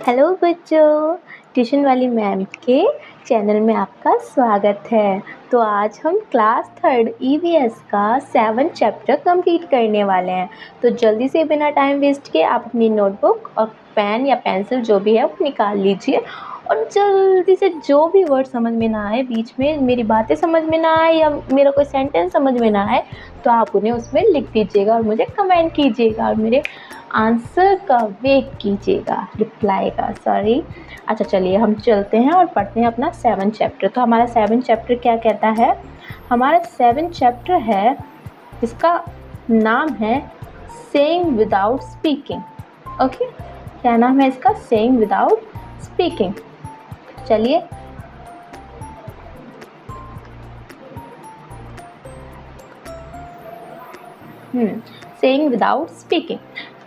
Hello बच्चों, tuition वाली ma'am के चैनल में आपका स्वागत है। तो आज हम क्लास थर्ड ईवीएस का 7 चैप्टर कंप्लीट करने वाले हैं। तो जल्दी से बिना टाइम वेस्ट किए आप अपनी नोटबुक और पेन या पेंसिल जो भी है वो निकाल लीजिए और जल्दी से जो भी वर्ड समझ में ना आए, बीच में मेरी बातें समझ में ना आए या मेरा कोई सेंटेंस समझ में ना आए तो आप उन्हें उसमें लिख दीजिएगा और मुझे कमेंट कीजिएगा और मेरे आंसर का वेट कीजिएगा, रिप्लाई का, सॉरी। अच्छा चलिए हम चलते हैं और पढ़ते हैं अपना 7 चैप्टर। तो हमारा 7 चैप्टर क्या कहता है? हमारा 7 चैप्टर है, इसका नाम है सेइंग विदाउट स्पीकिंग। ओके, क्या नाम है इसका? Saying without speaking. चलिए सेइंग विदाउट स्पीकिंग।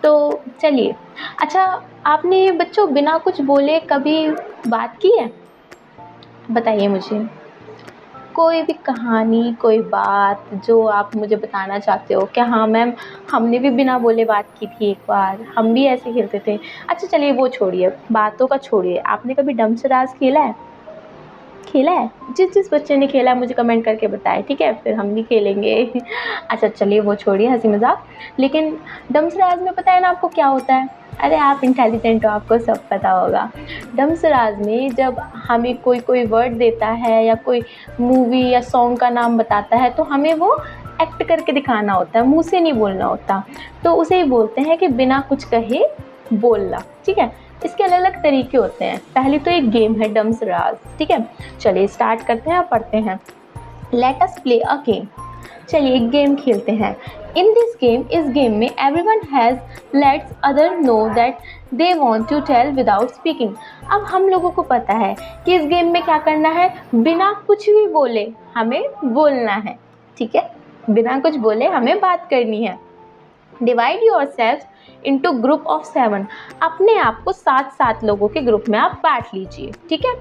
तो चलिए, अच्छा आपने बच्चों बिना कुछ बोले कभी बात की है? बताइए मुझे कोई भी कहानी, कोई बात जो आप मुझे बताना चाहते हो। क्या हाँ मैम, हमने भी बिना बोले बात की थी एक बार, हम भी ऐसे खेलते थे। अच्छा चलिए वो छोड़िए, बातों का छोड़िए, आपने कभी डमसराज खेला है? खेला है? जिस बच्चे ने खेला है मुझे कमेंट करके बताए, ठीक है? फिर हम भी खेलेंगे। अच्छा चलिए वो छोड़िए हंसी मजाक। लेकिन डमसराज में पता है ना आपको क्या होता है? अरे आप इंटेलिजेंट हो, आपको सब पता होगा। डमसराज में जब हमें कोई वर्ड देता है या कोई मूवी या सॉन्ग का नाम बताता है तो हमें वो एक्ट करके दिखाना होता है, मुंह से नहीं बोलना होता। तो उसे ही बोलते हैं कि बिना कुछ कहे बोलना, ठीक है? इसके अलग अलग तरीके होते हैं। पहली तो एक गेम है डमसराज, ठीक है? चलिए स्टार्ट करते हैं और पढ़ते हैं। Let us play a game. चलिए एक गेम खेलते हैं। इन दिस गेम, इस गेम में everyone has lets other know that they want to tell without speaking. अब हम लोगों को पता है कि इस गेम में क्या करना है, बिना कुछ भी बोले हमें बोलना है, ठीक है? बिना कुछ बोले हमें बात करनी है। Divide yourself into group of 7। अपने आप को 7 लोगों के ग्रुप में आप बांट लीजिए, ठीक है?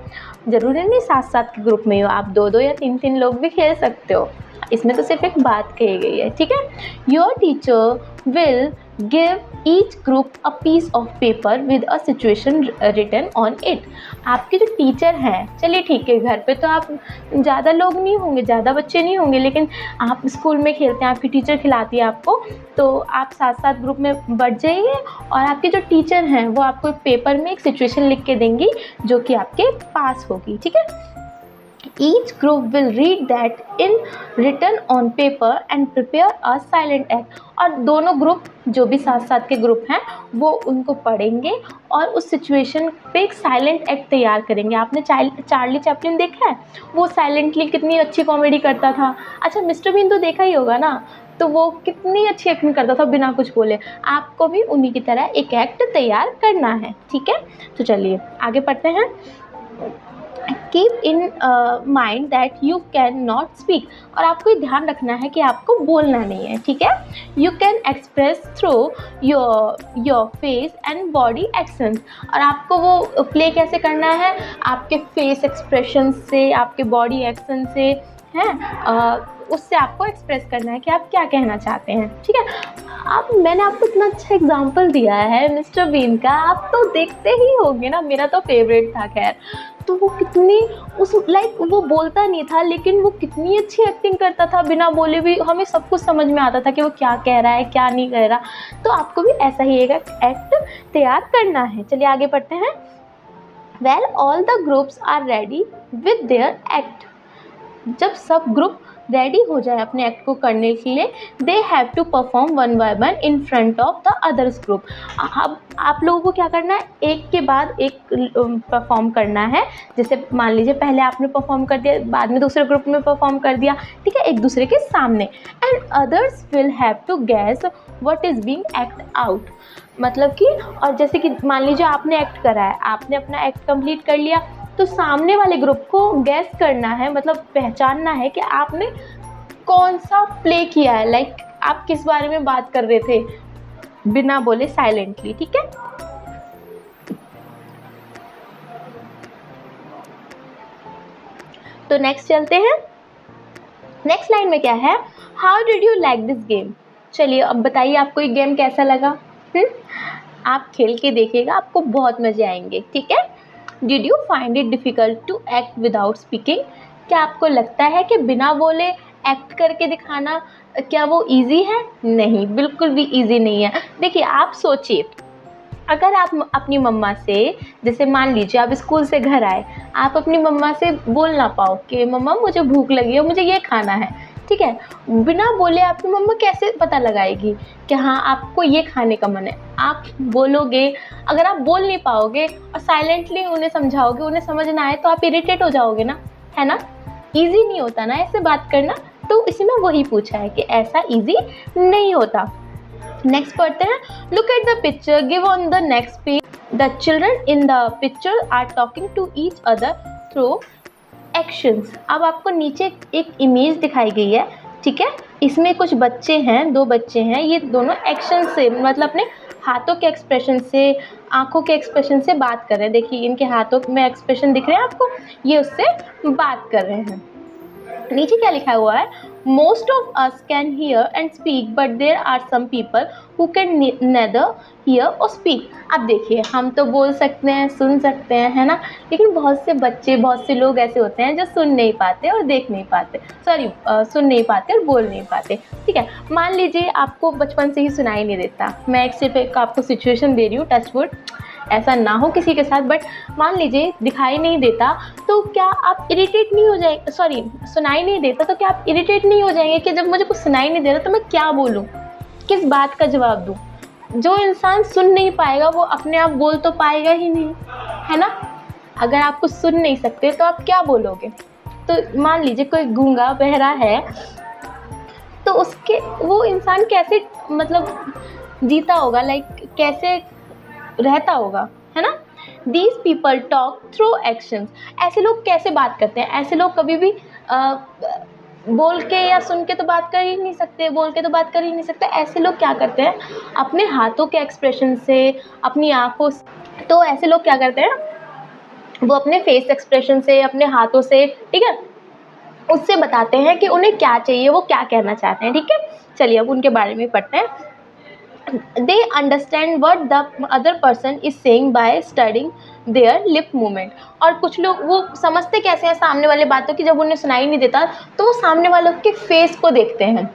ज़रूरी नहीं 7 के ग्रुप में हो, आप 2 या 3 लोग भी खेल सकते हो। इसमें तो सिर्फ एक बात कही गई है, ठीक है? Your teacher will give each group a piece of paper with a situation written on it. आपके जो टीचर हैं, चलिए ठीक है, घर पे तो आप ज़्यादा लोग नहीं होंगे, ज़्यादा बच्चे नहीं होंगे, लेकिन आप स्कूल में खेलते हैं, आपकी टीचर खिलाती है आपको, तो आप 7 ग्रुप में बट जाइए और आपके जो टीचर हैं वो आपको पेपर में एक सिचुएशन लिख के देंगी जो कि आपके पास होगी, ठीक है? Each group will read that in written on paper and prepare a silent act। और दोनों ग्रुप जो भी 7 के ग्रुप हैं वो उनको पढ़ेंगे और उस सिचुएशन पे एक साइलेंट एक्ट तैयार करेंगे। आपने चार्ली चैपलिन देखा है? वो साइलेंटली कितनी अच्छी कॉमेडी करता था। अच्छा मिस्टर बीन तो देखा ही होगा ना, तो वो कितनी अच्छी एक्टिंग करता था बिना कुछ बोले। आपको भी उन्हीं की तरह एक एक्ट तैयार करना है, ठीक है? तो चलिए आगे पढ़ते हैं। Keep in mind that you can not speak. और आपको ये ध्यान रखना है कि आपको बोलना नहीं है, ठीक है? You can express through your face and body actions. और आपको वो प्ले कैसे करना है? आपके फेस एक्सप्रेशन से, आपके बॉडी एक्शन से, हैं उससे आपको एक्सप्रेस करना है कि आप क्या कहना चाहते हैं, ठीक है? अब मैंने आपको इतना अच्छा एग्जाम्पल दिया है मिस्टर बीन का, आप तो देखते ही होंगे ना, मेरा तो फेवरेट था। खैर तो वो कितनी वो बोलता नहीं था लेकिन वो कितनी अच्छी एक्टिंग करता था, बिना बोले भी हमें सब कुछ समझ में आता था कि वो क्या कह रहा है क्या नहीं कह रहा। तो आपको भी ऐसा ही एक एक्ट तैयार करना है। चलिए आगे पढ़ते हैं। Well all the groups are ready with their act. जब सब ग्रुप रेडी हो जाए अपने एक्ट को करने के लिए, they have to perform one by one in front of the others group. अब आप लोगों को क्या करना है, एक के बाद एक परफॉर्म करना है। जैसे मान लीजिए पहले आपने परफॉर्म कर दिया, बाद में दूसरे ग्रुप में परफॉर्म कर दिया, ठीक है, एक दूसरे के सामने। And others will have to guess what is being act out. मतलब कि और जैसे कि मान लीजिए आपने एक्ट करा है, आपने अपना एक्ट कंप्लीट कर लिया, तो सामने वाले ग्रुप को गैस करना है, मतलब पहचानना है कि आपने कौन सा प्ले किया है, लाइक आप किस बारे में बात कर रहे थे बिना बोले साइलेंटली, ठीक है? तो नेक्स्ट चलते हैं। नेक्स्ट लाइन में क्या है? How did you like this game. चलिए अब बताइए आपको ये गेम कैसा लगा? आप खेल के देखिएगा, आपको बहुत मज़े आएंगे, ठीक है। Did you find it difficult to act without speaking? क्या आपको लगता है कि बिना बोले एक्ट करके दिखाना क्या वो ईज़ी है? नहीं, बिल्कुल भी ईज़ी नहीं है। देखिए, आप सोचिए, अगर आप अपनी मम्मा से, जैसे मान लीजिए आप स्कूल से घर आए, आप अपनी मम्मा से बोल ना पाओ कि मम्मा मुझे भूख लगी है, मुझे ये खाना है, ठीक है। बिना बोले आपकी मम्मा कैसे पता लगाएगी कि हाँ आपको ये खाने का मन है? आप बोलोगे, अगर आप बोल नहीं पाओगे और साइलेंटली उन्हें समझाओगे, उन्हें समझ ना आए तो आप इरिटेट हो जाओगे ना, है ना। ईज़ी नहीं होता ना ऐसे बात करना, तो इसमें वही पूछा है कि ऐसा ईज़ी नहीं होता। नेक्स्ट पढ़ते हैं, look at the picture give on the next page, the children in the picture are talking to each other through actions. अब आपको नीचे एक इमेज दिखाई गई है, ठीक है। इसमें कुछ बच्चे हैं, 2 बच्चे हैं, ये दोनों एक्शन से, मतलब अपने हाथों के एक्सप्रेशन से, आंखों के एक्सप्रेशन से बात कर रहे हैं। देखिए इनके हाथों में एक्सप्रेशन दिख रहे हैं आपको, ये उससे बात कर रहे हैं। नीचे क्या लिखा हुआ है, most of us can hear and speak but there are some people who can neither hear और स्पीक। अब देखिए, हम तो बोल सकते हैं, सुन सकते हैं, है ना, लेकिन बहुत से बच्चे, बहुत से लोग ऐसे होते हैं जो सुन नहीं पाते और देख नहीं पाते, सुन नहीं पाते और बोल नहीं पाते, ठीक है। मान लीजिए आपको बचपन से ही सुनाई नहीं देता, मैं सिर्फ एक आपको सिचुएशन दे रही हूँ, टच वुड ऐसा ना हो किसी के साथ, बट मान लीजिए दिखाई नहीं देता, तो क्या आप इरिटेट नहीं हो जाएंगे, सुनाई नहीं देता तो क्या आप इरिटेट नहीं हो जाएंगे कि जब मुझे कुछ सुनाई नहीं दे रहा तो मैं क्या बोलूँ, किस बात का जवाब दूँ? जो इंसान सुन नहीं पाएगा वो अपने आप बोल तो पाएगा ही नहीं, है ना। अगर आप कुछ सुन नहीं सकते तो आप क्या बोलोगे? तो मान लीजिए कोई गूंगा बहरा है, तो उसके वो इंसान कैसे, मतलब जीता होगा, लाइक कैसे रहता होगा, है ना। These people talk through actions. ऐसे लोग कैसे बात करते हैं? ऐसे लोग कभी भी बोल के या सुन के तो बात कर ही नहीं सकते, बोल के तो बात कर ही नहीं सकते। ऐसे लोग क्या करते हैं, अपने हाथों के एक्सप्रेशन से, अपनी आंखों से, तो ऐसे लोग क्या करते हैं, वो अपने फेस एक्सप्रेशन से, अपने हाथों से, ठीक है, उससे बताते हैं कि उन्हें क्या चाहिए, वो क्या कहना चाहते हैं, ठीक है। चलिए अब उनके बारे में पढ़ते हैं। They understand what the other person is saying by studying their lip movement। और कुछ लोग वो समझते कैसे हैं सामने वाले बातों की, जब उन्हें सुनाई नहीं देता तो वो सामने वालों के फेस को देखते हैं,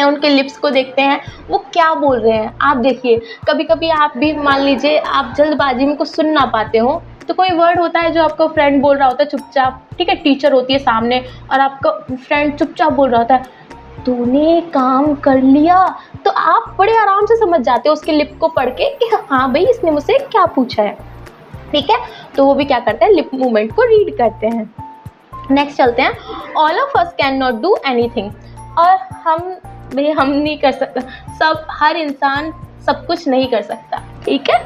उनके लिप्स को देखते हैं, वो क्या बोल रहे हैं। आप देखिए, कभी कभी आप भी मान लीजिए आप जल्दबाजी में कुछ सुन ना पाते हो, तो कोई वर्ड होता है जो आपका फ्रेंड बोल रहा होता है चुपचाप, ठीक है, टीचर होती है सामने और आपका फ्रेंड चुपचाप बोल रहा होता है, तूने काम कर लिया, तो आप बड़े आराम से समझ जाते हो उसके लिप को पढ़ के कि हाँ भाई इसने मुझसे क्या पूछा है, ठीक है। तो वो भी क्या करते हैं, लिप मूवमेंट को रीड करते हैं। नेक्स्ट चलते हैं, all of us can not do anything. और हम नहीं कर सकता, हर इंसान सब कुछ नहीं कर सकता, ठीक है।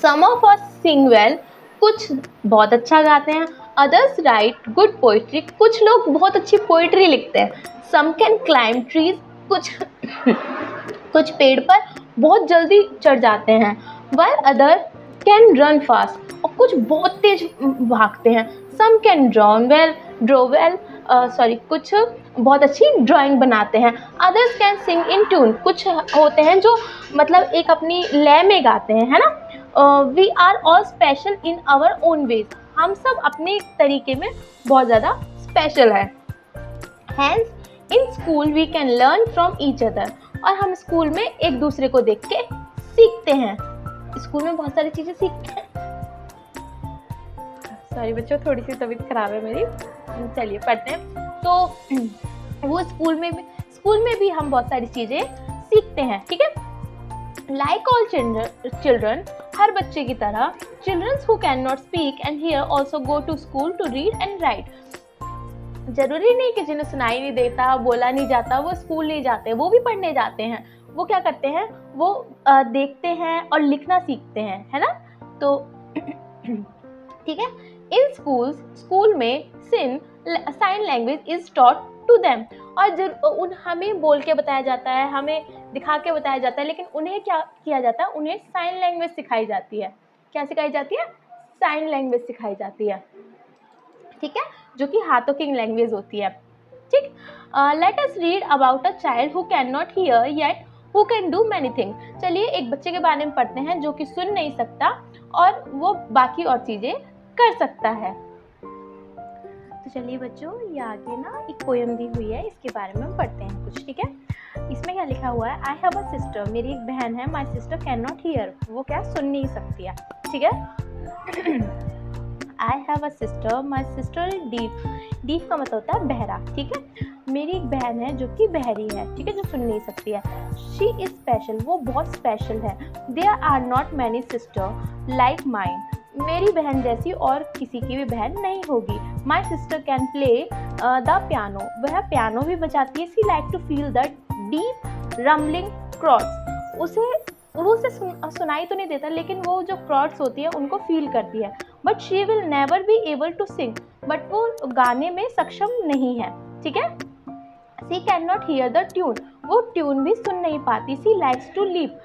सम ऑफ अस सिंग वेल, कुछ बहुत अच्छा गाते हैं। अदर्स राइट गुड पोइट्री, कुछ लोग बहुत अच्छी पोइट्री लिखते हैं। सम कैन क्लाइम ट्रीज, कुछ पेड़ पर बहुत जल्दी चढ़ जाते हैं। while other can run fast, और कुछ बहुत तेज भागते हैं। सम कैन ड्रॉ वेल, कुछ बहुत अच्छी ड्राइंग बनाते हैं। Others can sing in tune, कुछ होते हैं जो मतलब एक अपनी लय में गाते हैं, है ना। We are all special in our own ways, हम सब अपने तरीके में बहुत ज़्यादा स्पेशल है। Hence in school we can learn from each other, और हम स्कूल में एक दूसरे को देख के सीखते हैं। स्कूल में बहुत सारी चीज़ें सीखते हैं। सॉरी बच्चों, थोड़ी सी तबीयत खराब है मेरी। चलिए पढ़ते हैं। तो वो स्कूल में भी हम बहुत सारी चीज़ें सीखते हैं, ठीक है। लाइक ऑल चिल्ड्रन, हर बच्चे की तरह, children who can not speak and hear also go to school to read and write. जरूरी नहीं कि जिन्हें सुनाई नहीं देता, बोला नहीं जाता, वो स्कूल नहीं जाते, वो भी पढ़ने जाते हैं। वो क्या करते हैं, वो देखते हैं और लिखना सीखते हैं, है ना। तो ठीक है, इन स्कूल में sign language is taught to them, और हमें बोल के बताया जाता है, हमें दिखा के बताया जाता है, लेकिन उन्हें क्या किया जाता है, उन्हें साइन लैंग्वेज सिखाई जाती है। क्या सिखाई जाती है? साइन लैंग्वेज सिखाई जाती है, ठीक है, जो कि हाथों की लैंग्वेज होती है, ठीक। Let us read about a child who can not here yet who can do many thing. चलिए एक बच्चे के बारे में पढ़ते हैं जो कि सुन नहीं सकता और वो बाकी और चीज़ें कर सकता है। तो चलिए बच्चों, ये आगे ना एक पोएम दी हुई है, इसके बारे में हम पढ़ते हैं कुछ, ठीक है। इसमें क्या लिखा हुआ है, आई हैव अ सिस्टर, मेरी एक बहन है, माई सिस्टर कैन नॉट हियर, वो क्या सुन नहीं सकती है, ठीक है। I have a sister, my sister is deaf, deaf का मतलब होता है बहरा, ठीक है। मेरी एक बहन है जो कि बहरी है, ठीक है, जो सुन नहीं सकती है। शी इज स्पेशल, वो बहुत स्पेशल है। There are not many sister like mine, मेरी बहन जैसी और किसी की भी बहन नहीं होगी। My sister can play the piano, वह पियानो भी बजाती है। She like to feel the deep rumbling crowds, वो उसे सुनाई तो नहीं देता, लेकिन वो जो क्रॉड्स होती है उनको फील करती है। But she will never be able to sing, but वो गाने में सक्षम नहीं है, ठीक है। She can not hear the tune, वो ट्यून भी सुन नहीं पाती। सी लाइक्स टू लीप,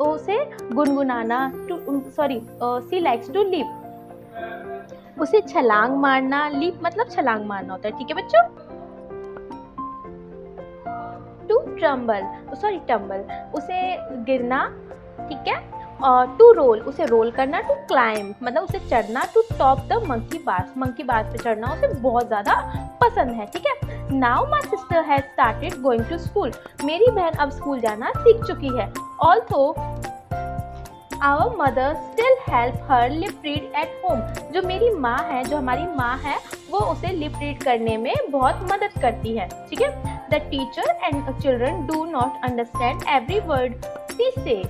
उसे गुनगुनाना, सी लाइक्स टू लीप, उसे छलांग मारना, लीप मतलब छलांग मारना होता है, ठीक है बच्चों। टू टम्बल, उसे गिरना, ठीक है। और टू रोल, उसे रोल करना। टू क्लाइंब मतलब उसे चढ़ना। To top the monkey bars पे चढ़ना उसे बहुत ज़्यादा पसंद है, ठीक है। Now my sister has started going to school, मेरी बहन अब स्कूल जाना सीख चुकी है। Although our mother still help her lip read at home, जो हमारी माँ है वो उसे लिप रीड करने में बहुत मदद करती है, ठीक है। The teacher and children do not understand every word she से,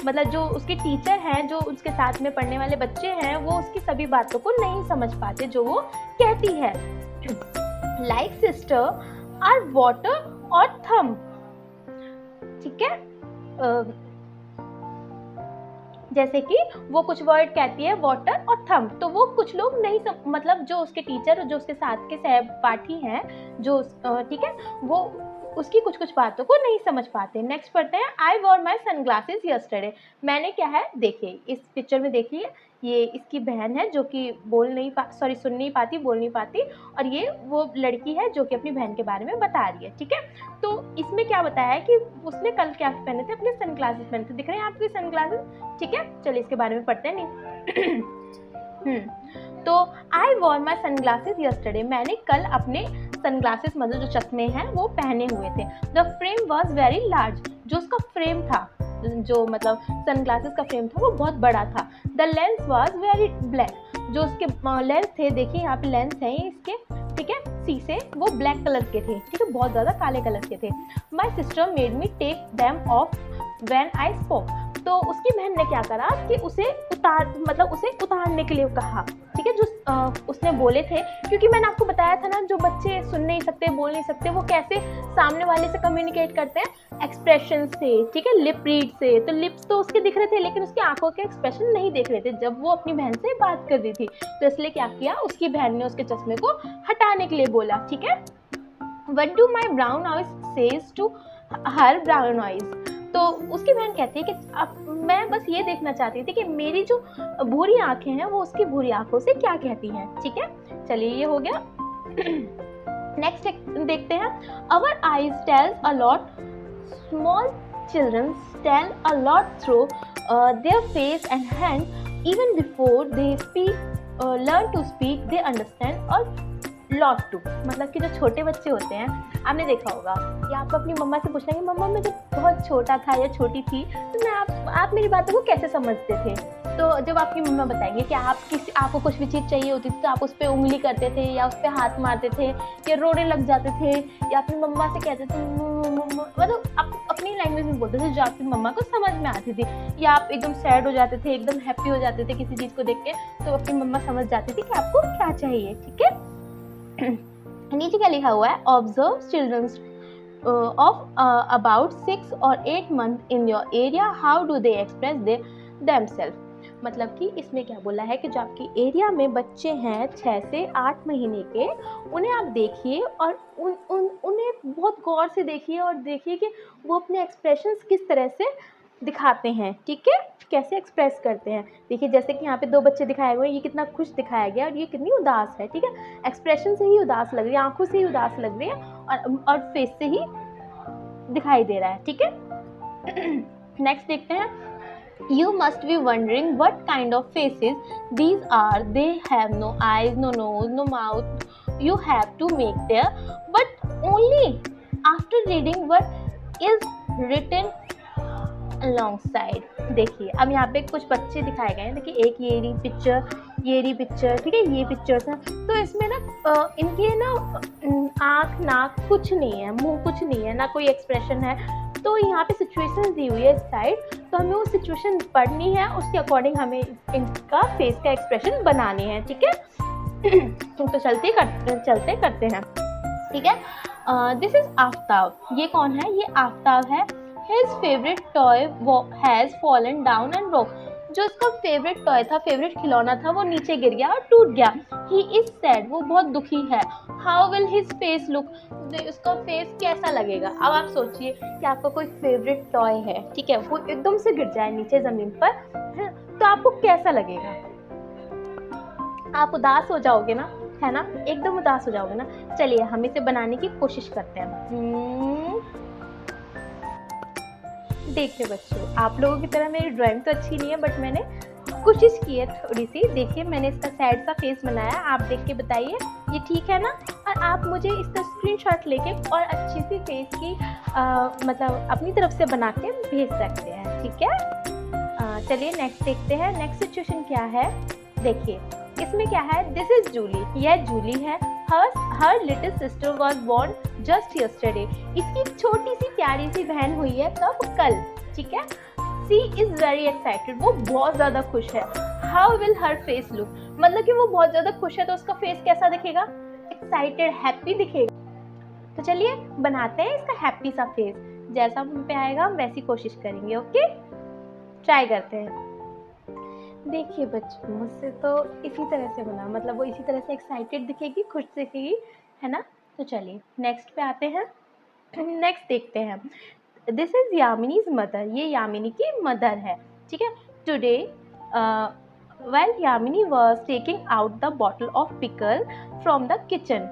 मतलब जो उसके टीचर हैं, जो उसके साथ में पढ़ने वाले बच्चे हैं, वो उसकी सभी बातों को नहीं समझ पाते जो वो कहती है। लाइक सिस्टर आर वाटर और थम, ठीक है। जैसे कि वो कुछ वर्ड कहती है वाटर और थम, तो वो कुछ लोग नहीं मतलब जो उसके टीचर और जो उसके साथ के सहपाठी हैं जो ठीक है, वो उसकी कुछ कुछ बातों को नहीं समझ पाते। नेक्स्ट पढ़ते हैं, आई वॉर माई सनग्लासेस यस्टरडे, मैंने क्या है देखिए इस पिक्चर में देखिए, ये इसकी बहन है जो कि सुन नहीं पाती, बोल नहीं पाती, और ये वो लड़की है जो कि अपनी बहन के बारे में बता रही है, ठीक है। तो इसमें क्या बताया है कि उसने कल क्या पहने थे, अपने सनग्लासेस पहने थे, दिख रहे हैं आपके सनग्लासेस, ठीक है। चलिए इसके बारे में पढ़ते हैं नहीं। तो आई वॉर माई सनग्लासेस यस्टरडे, मैंने कल अपने सनग्लासेस मतलब जो चश्मे हैं वो पहने हुए थे। The frame was very large, जो उसका फ्रेम था, जो मतलब सनग्लासेस का फ्रेम था वो बहुत बड़ा था। The lens was very black, जो उसके लेंस थे, देखिए यहाँ पे लेंस हैं इसके, ठीक है, शीशे वो ब्लैक कलर के थे, ठीक है, बहुत ज़्यादा काले कलर के थे। My sister made me take them off when I spoke, तो उसकी बहन ने क्या करा कि उसे उतारने के लिए कहा, ठीक है, जो उसने बोले थे, क्योंकि मैंने आपको बताया था ना जो बच्चे सुन नहीं सकते, बोल नहीं सकते, वो कैसे सामने वाले से कम्युनिकेट करते हैं, एक्सप्रेशन से, ठीक है, लिप रीड से। तो लिप्स तो उसके दिख रहे थे लेकिन उसकी आंखों के एक्सप्रेशन नहीं देख रहे थे जब वो अपनी बहन से बात कर रही थी, तो इसलिए क्या किया, उसकी बहन ने उसके चश्मे को हटाने के लिए बोला, ठीक है। What do my brown eyes says to her brown eyes, तो उसकी बहन कहती है कि अब मैं बस ये देखना चाहती थी कि मेरी जो भूरी आंखें हैं वो उसकी भूरी आंखों से क्या कहती हैं, ठीक है। चलिए ये हो गया। नेक्स्ट देखते हैं, our eyes tells a lot, small children tell a lot through their face and hand, even before they speak learn to speak they understand और लॉट टू, मतलब कि जो छोटे बच्चे होते हैं, आपने देखा होगा कि आप अपनी मम्मा से पूछना कि मम्मा मैं जब बहुत छोटा था या छोटी थी तो मैं आप मेरी बातों को कैसे समझते थे, तो जब आपकी मम्मा बताएंगे कि आपको कुछ भी चीज़ चाहिए होती थी तो आप उस पर उंगली करते थे या उस पर हाथ मारते थे या रोने लग जाते थे या अपनी मम्मा से कहते थे मतलब आप अपनी लैंग्वेज में बोलते थे जो आपकी मम्मा को समझ में आती थी, या आप एकदम सैड हो जाते थे, एकदम हैप्पी हो जाते थे किसी चीज़ को देख के, तो अपनी मम्मा समझ जाती थी कि आपको क्या चाहिए, ठीक है। नीचे क्या लिखा हुआ है, observe children of about 6 or 8 months in your area, how do they express themselves, मतलब कि इसमें क्या बोला है कि जो आपकी एरिया में बच्चे हैं 6 से 8 महीने के, उन्हें आप देखिए और उन्हें बहुत गौर से देखिए और देखिए कि वो अपने एक्सप्रेशंस किस तरह से दिखाते हैं, ठीक है, कैसे एक्सप्रेस करते हैं। देखिए जैसे कि यहाँ पे 2 बच्चे दिखाए हुए हैं, ये कितना खुश दिखाया गया और ये कितनी उदास है, ठीक है, एक्सप्रेशन से ही उदास लग रही है, आंखों से ही उदास लग रही है और फेस से ही दिखाई दे रहा है, ठीक है। नेक्स्ट देखते हैं। You must be wondering what kind of faces these are. They have no eyes, no nose, no mouth. You have to make their, but only after reading what is written alongside. देखिए अब यहाँ पे कुछ बच्चे दिखाए गए हैं। देखिए एक ये रही पिक्चर, ठीक है, ये पिक्चर्स हैं। तो इसमें ना इनके ना आँख नाक कुछ नहीं है, मुंह कुछ नहीं है, ना कोई एक्सप्रेशन है। तो यहाँ पे सिचुएशन दी हुई है इस साइड, तो हमें वो सिचुएशन पढ़नी है, उसके अकॉर्डिंग हमें इनका फेस का एक्सप्रेशन बनाने हैं, ठीक है। तो चलते करते हैं, ठीक है। This is Aftab. ये कौन है? ये आफ्ताब है। His favorite toy has fallen down and broke. जो इसका फेवरेट टॉय था, फेवरेट खिलौना था, वो नीचे गिर गया और टूट गया। He is sad. वो बहुत दुखी है। How will his face look? उसका फेस कैसा लगेगा? अब आप सोचिए कि आपका कोई फेवरेट टॉय है, ठीक है, वो एकदम से गिर जाए नीचे जमीन पर, तो आपको कैसा लगेगा? आप उदास हो जाओगे ना, है ना, एकदम उदास हो जाओगे ना। चलिए हम इसे बनाने की कोशिश करते हैं। देखिए बच्चों, आप लोगों की तरह मेरी ड्राइंग तो अच्छी नहीं है, बट मैंने कोशिश की है थोड़ी सी। देखिए मैंने इसका सैड सा फेस बनाया, आप देख के बताइए ये ठीक है ना। और आप मुझे इसका स्क्रीनशॉट लेके और अच्छी सी फेस की मतलब अपनी तरफ से बना के भेज सकते हैं, ठीक है। चलिए नेक्स्ट देखते हैं। नेक्स्ट सिचुएशन क्या है? देखिए इसमें क्या है? This is Julie. यह जूली है। Her little sister was born just yesterday. इसकी छोटी सी प्यारी सी बहन हुई है कब? कल, ठीक है। सी इज वेरी एक्साइटेड। वो बहुत ज़्यादा खुश है। How will her face look? मतलब कि वो बहुत ज़्यादा खुश है तो उसका फेस कैसा दिखेगा? एक्साइटेड, हैप्पी दिखेगा। तो चलिए बनाते हैं इसका हैप्पी सा फेस। जैसा हम पे आएगा हम वैसी कोशिश करेंगे, ओके। ट्राई करते हैं। देखिए बच्चों, मुझसे तो इसी तरह से बना, मतलब वो इसी तरह से एक्साइटेड दिखेगी, खुश दिखेगी, है ना। तो चलिए नेक्स्ट पे आते हैं। नेक्स्ट देखते हैं। This is Yamini's mother. ये यामिनी की मदर है, ठीक है। Today while Yamini was taking out the bottle of pickle from the kitchen.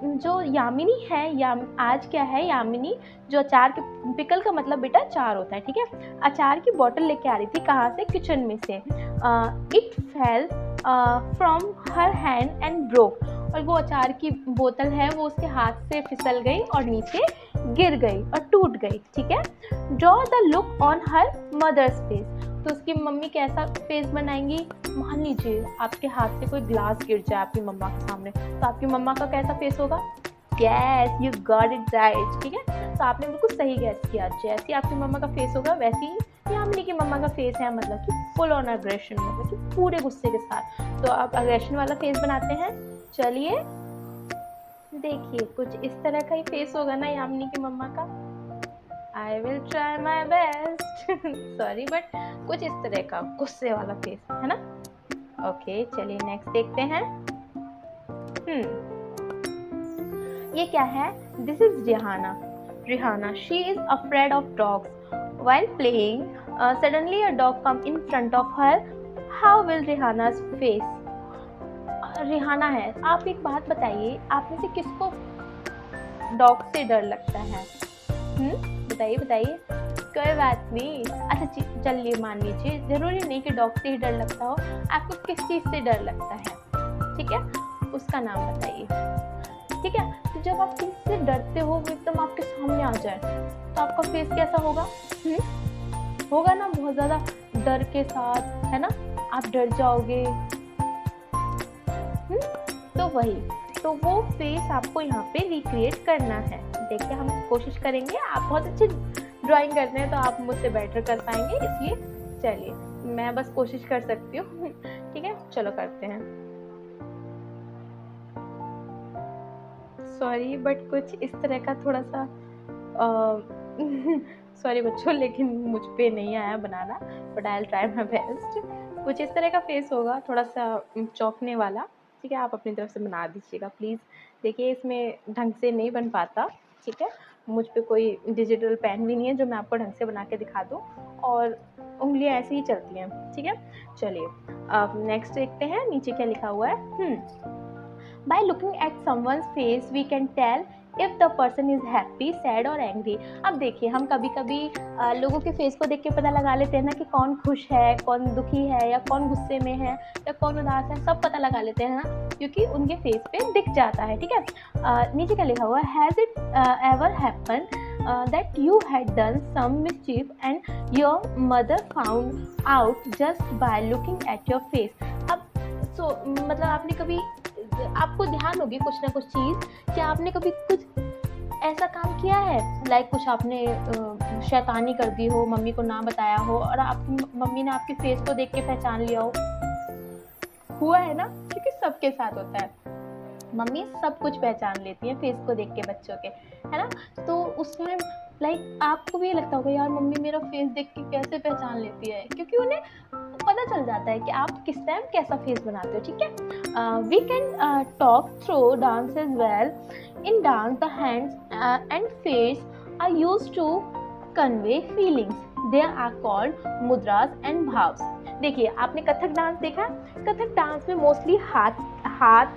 जो यामिनी है, आज क्या है, यामिनी जो अचार के, पिकल का मतलब बेटा अचार होता है, ठीक है। अचार की बोतल लेके आ रही थी, कहाँ से? किचन में से। It fell from her hand and broke. और वो अचार की बोतल है वो उसके हाथ से फिसल गई और नीचे गिर गई और टूट गई, ठीक है। Draw the look on her mother's face. तो उसकी मम्मी कैसा फेस बनाएंगी? मान लीजिए आपके हाथ से कोई ग्लास गिर जाए आपकी मम्मा के सामने, तो आपकी मम्मा का कैसा फेस होगा? Yes, you got it right, ठीक है। तो आपने बिल्कुल सही गैस किया। जैसी आपकी मम्मा का फेस होगा वैसी ही यामिनी की मम्मा का फेस है, मतलब कि फुल ऑन अग्रेशन, मतलब कि पूरे गुस्से के साथ। तो आप अग्रेशन वाला फेस बनाते हैं। चलिए देखिए कुछ इस तरह का ही फेस होगा ना यामिनी की मम्मा का। आई will try my best. Sorry, but कुछ इस तरह का गुस्से वाला फेस, है ना। ओके चलिए नेक्स्ट देखते हैं। ये क्या है? This is Rihanna. She is afraid of dogs. While playing suddenly a dog come in front of her. How will Rihanna's face? Rihanna है। आप एक बात बताइए, आप में से किसको डॉग से डर लगता है? बताइए। कोई बात नहीं। अच्छा चलिए मान लीजिए, जरूरी नहीं कि डॉग से ही डर लगता हो, आपको किस चीज़ से डर लगता है, ठीक है, उसका नाम बताइए, ठीक है। तो जब आप किसी से डरते हो, वो एकदम आपके सामने आ जाए, तो आपका फेस कैसा होगा? होगा ना बहुत ज़्यादा डर के साथ, है ना, आप डर जाओगे। तो वही, तो वो फेस आपको यहाँ पे रिक्रिएट करना है। देखिए हम कोशिश करेंगे। आप बहुत अच्छी ड्राइंग करते हैं तो आप मुझसे बेटर कर पाएंगे, इसलिए चलिए मैं बस कोशिश कर सकती हूँ, ठीक है। चलो करते हैं। सॉरी बट कुछ इस तरह का थोड़ा सा सॉरी बच्चों, लेकिन मुझ पे नहीं आया बनाना, but I will try my best. कुछ इस तरह का फेस होगा, थोड़ा सा चौंकने वाला, ठीक है। आप अपनी तरफ से बना दीजिएगा प्लीज़। देखिए इसमें ढंग से नहीं बन पाता, ठीक है। मुझ पे कोई डिजिटल पेन भी नहीं है जो मैं आपको ढंग से बना के दिखा दूँ, और उंगलियां ऐसे ही चलती हैं, ठीक है। चलिए अब नेक्स्ट देखते हैं नीचे क्या लिखा हुआ है। By looking at someone's face, we can tell if the person is happy, sad और एंग्री। अब देखिए, हम कभी कभी लोगों के फेस को देख के पता लगा लेते हैं ना कि कौन खुश है, कौन दुखी है, या कौन गुस्से में है, या कौन उदास है, सब पता लगा लेते हैं ना, क्योंकि उनके फेस पे दिख जाता है। ठीक है, नीचे क्या लिखा हुआ है, has it ever happen that you had done some mischief and your mother found out just by looking at your face। अब मतलब आपने कभी, आपको ध्यान होगी कुछ ना कुछ चीज़, कि आपने कभी कुछ ऐसा काम किया है, लाइक कुछ आपने शैतानी कर दी हो, मम्मी को ना बताया हो, और आपकी मम्मी ने आपके फेस को देख के पहचान लिया हो। हुआ है ना, क्योंकि सबके साथ होता है, मम्मी सब कुछ पहचान लेती है फेस को देख के बच्चों के, है ना। तो उस टाइम लाइक आपको भी ये लगता होगा, यार मम्मी मेरा फेस देख के कैसे पहचान लेती है, क्योंकि उन्हें पता चल जाता है कि आप किस टाइम कैसा फेस बनाते हो। ठीक है, we can talk through dance as well. In dance the hands and face are used to convey feelings, they are called mudras and bhavs. देखिए, आपने कथक डांस देखा, कथक डांस में मोस्टली हाथ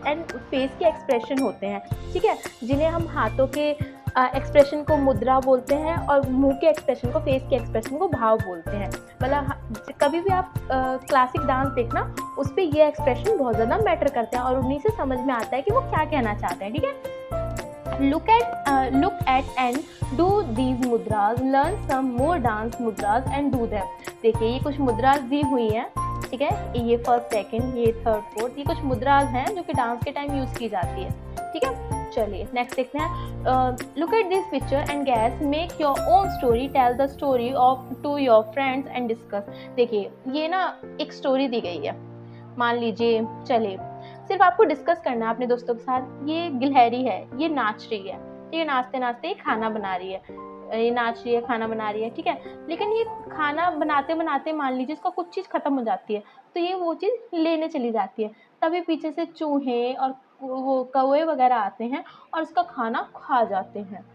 एंड फेस के एक्सप्रेशन होते हैं। ठीक है, जिन्हें हम हाथों के एक्सप्रेशन को मुद्रा बोलते हैं, और मुंह के एक्सप्रेशन को, फेस के एक्सप्रेशन को भाव बोलते हैं। मतलब कभी भी आप क्लासिक डांस देखना, उस पर ये एक्सप्रेशन बहुत ज़्यादा मैटर करते हैं, और उन्हीं से समझ में आता है कि वो क्या कहना चाहते हैं। ठीक है, look at and do these mudras, learn some more dance mudras and do them। देखिए, ये कुछ मुद्रास दी हुई हैं। ठीक है, ये फर्स्ट, सेकंड, ये थर्ड, फोर्थ, ये कुछ मुद्रास हैं जो कि डांस के टाइम यूज की जाती है। ठीक है, चलिए नेक्स्ट देखते हैं। Look at this picture and guess, make your own story, tell the story of to your friends and discuss. देखिए, ये ना एक स्टोरी दी गई है, मान लीजिए, चलिए सिर्फ आपको डिस्कस करना है अपने दोस्तों के साथ। ये गिलहरी है, ये नाच रही है, ठीक है, नाचते नाचते ये खाना बना रही है, ये नाच रही है, खाना बना रही है। ठीक है, लेकिन ये खाना बनाते बनाते मान लीजिए इसका कुछ चीज़ खत्म हो जाती है, तो ये वो चीज़ लेने चली जाती है। तभी पीछे से चूहे और वो कौवे वगैरह आते हैं और इसका खाना खा जाते हैं।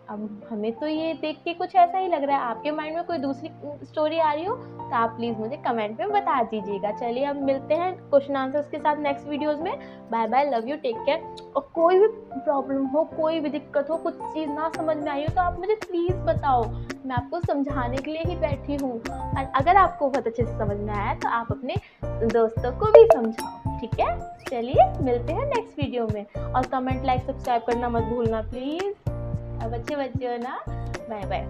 अब हमें तो ये देख के कुछ ऐसा ही लग रहा है, आपके माइंड में कोई दूसरी स्टोरी आ रही हो तो आप प्लीज़ मुझे कमेंट में बता दीजिएगा। चलिए, अब मिलते हैं क्वेश्चन आंसर्स के साथ नेक्स्ट वीडियोस में। Bye bye, love you, take care. और कोई भी प्रॉब्लम हो, कोई भी दिक्कत हो, कुछ चीज़ ना समझ में आई हो, तो आप मुझे प्लीज़ बताओ, मैं आपको समझाने के लिए ही बैठी हूँ। और अगर आपको बहुत अच्छे से समझ में आया तो आप अपने दोस्तों को भी समझाओ। ठीक है, चलिए मिलते हैं नेक्स्ट वीडियो में, और कमेंट, लाइक, सब्सक्राइब करना मत भूलना प्लीज़। अब अच्छे बच्चे हो ना, बाय बाय।